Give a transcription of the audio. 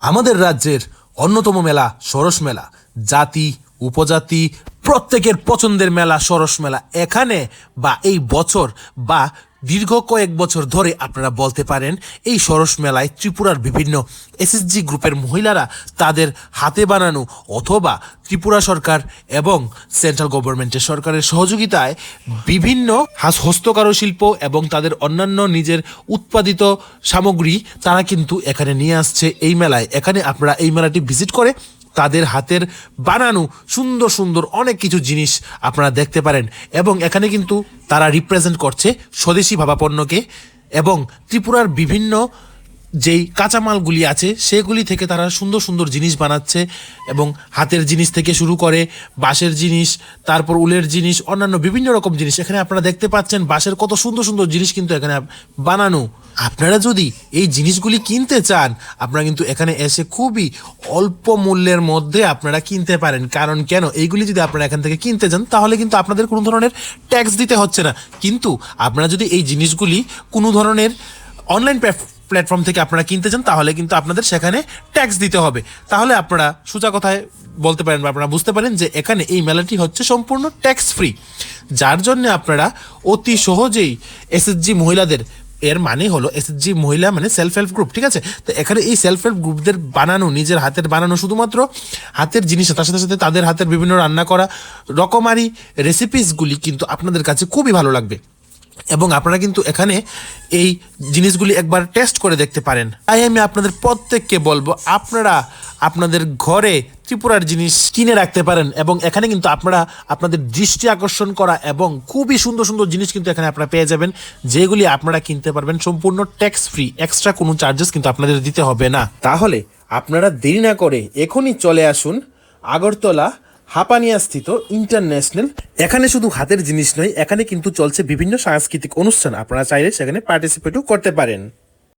আমাদের রাজ্যের অন্যতম মেলা সরস মেলা। জাতি উপজাতি প্রত্যেকের পছন্দের মেলা সরস মেলা। এখানে বা এই বছর বা দীর্ঘ কয়েক বছর ধরে আপনারা বলতে পারেন এই সরস মেলায় ত্রিপুরার বিভিন্ন এসএসজি গ্রুপের মহিলারা তাদের হাতে বানানো অথবা ত্রিপুরা সরকার এবং সেন্ট্রাল গভর্নমেন্টের সরকারের সহযোগিতায় বিভিন্ন হস্তকারুশিল্প এবং তাদের অন্যান্য নিজের উৎপাদিত সামগ্রী তারা কিন্তু এখানে নিয়ে আসছে এই মেলায়। এখানে আপনারা এই মেলাটি ভিজিট করে তাদের হাতের বানানো সুন্দর সুন্দর অনেক কিছু জিনিস আপনারা দেখতে পারেন এবং এখানে কিন্তু তারা রিপ্রেজেন্ট করছে স্বদেশি ভাবাপণ্যকে এবং ত্রিপুরার বিভিন্ন যেই কাঁচামালগুলি আছে সেগুলি থেকে তারা সুন্দর সুন্দর জিনিস বানাচ্ছে এবং হাতের জিনিস থেকে শুরু করে বাঁশের জিনিস, তারপর উলের জিনিস, অন্যান্য বিভিন্ন রকম জিনিস এখানে আপনারা দেখতে পাচ্ছেন। বাঁশের কত সুন্দর সুন্দর জিনিস কিন্তু এখানে বানানো। আপনারা যদি এই জিনিসগুলি কিনতে চান আপনারা কিন্তু এখানে এসে খুবই অল্প মূল্যের মধ্যে আপনারা কিনতে পারেন। কারণ কেন, এইগুলি যদি আপনারা এখান থেকে কিনতে যান তাহলে কিন্তু আপনাদের কোনো ধরনের ট্যাক্স দিতে হচ্ছে না। কিন্তু আপনারা যদি এই জিনিসগুলি কোনো ধরনের অনলাইন প্ল্যাটফর্ম থেকে আপনারা কিনতে চান তাহলে কিন্তু আপনাদের সেখানে ট্যাক্স দিতে হবে। তাহলে আপনারা সোজা কথায় বলতে পারেন বা আপনারা বুঝতে পারেন যে এখানে এই মেলাটি হচ্ছে সম্পূর্ণ ট্যাক্স ফ্রি, যার জন্য আপনারা অতি সহজেই এসএসজি মহিলাদের, এর মানে হলো এসএসজি মহিলা মানে সেলফ হেল্প গ্রুপ, ঠিক আছে? তো এখানে এই সেলফ হেল্প গ্রুপদের বানানো, নিজের হাতের বানানো শুধুমাত্র হাতের জিনিস, তার সাথে সাথে তাদের হাতের বিভিন্ন রান্না করা রকমারি রেসিপিসগুলি কিন্তু আপনাদের কাছে খুবই ভালো লাগবে এবং আপনারা কিন্তু এখানে এই জিনিসগুলি একবার টেস্ট করে দেখতে পারেন। তাই আমি আপনাদের প্রত্যেককে বলবো আপনারা আপনাদের ঘরে ত্রিপুরার জিনিস কিনে রাখতে পারেন এবং এখানে কিন্তু আপনারা আপনাদের দৃষ্টি আকর্ষণ করা এবং খুবই সুন্দর সুন্দর জিনিস কিন্তু এখানে আপনারা পেয়ে যাবেন, যেগুলি আপনারা কিনতে পারবেন সম্পূর্ণ ট্যাক্স ফ্রি। এক্সট্রা কোনো চার্জেস কিন্তু আপনাদের দিতে হবে না। তাহলে আপনারা দেরি না করে এখনই চলে আসুন আগরতলা হাপানিয়া স্থিত ইন্টারন্যাশনাল। এখানে শুধু হাতের জিনিস নয়, এখানে কিন্তু চলছে বিভিন্ন সাংস্কৃতিক অনুষ্ঠান। আপনারা চাইলে সেখানে পার্টিসিপেটও করতে পারেন।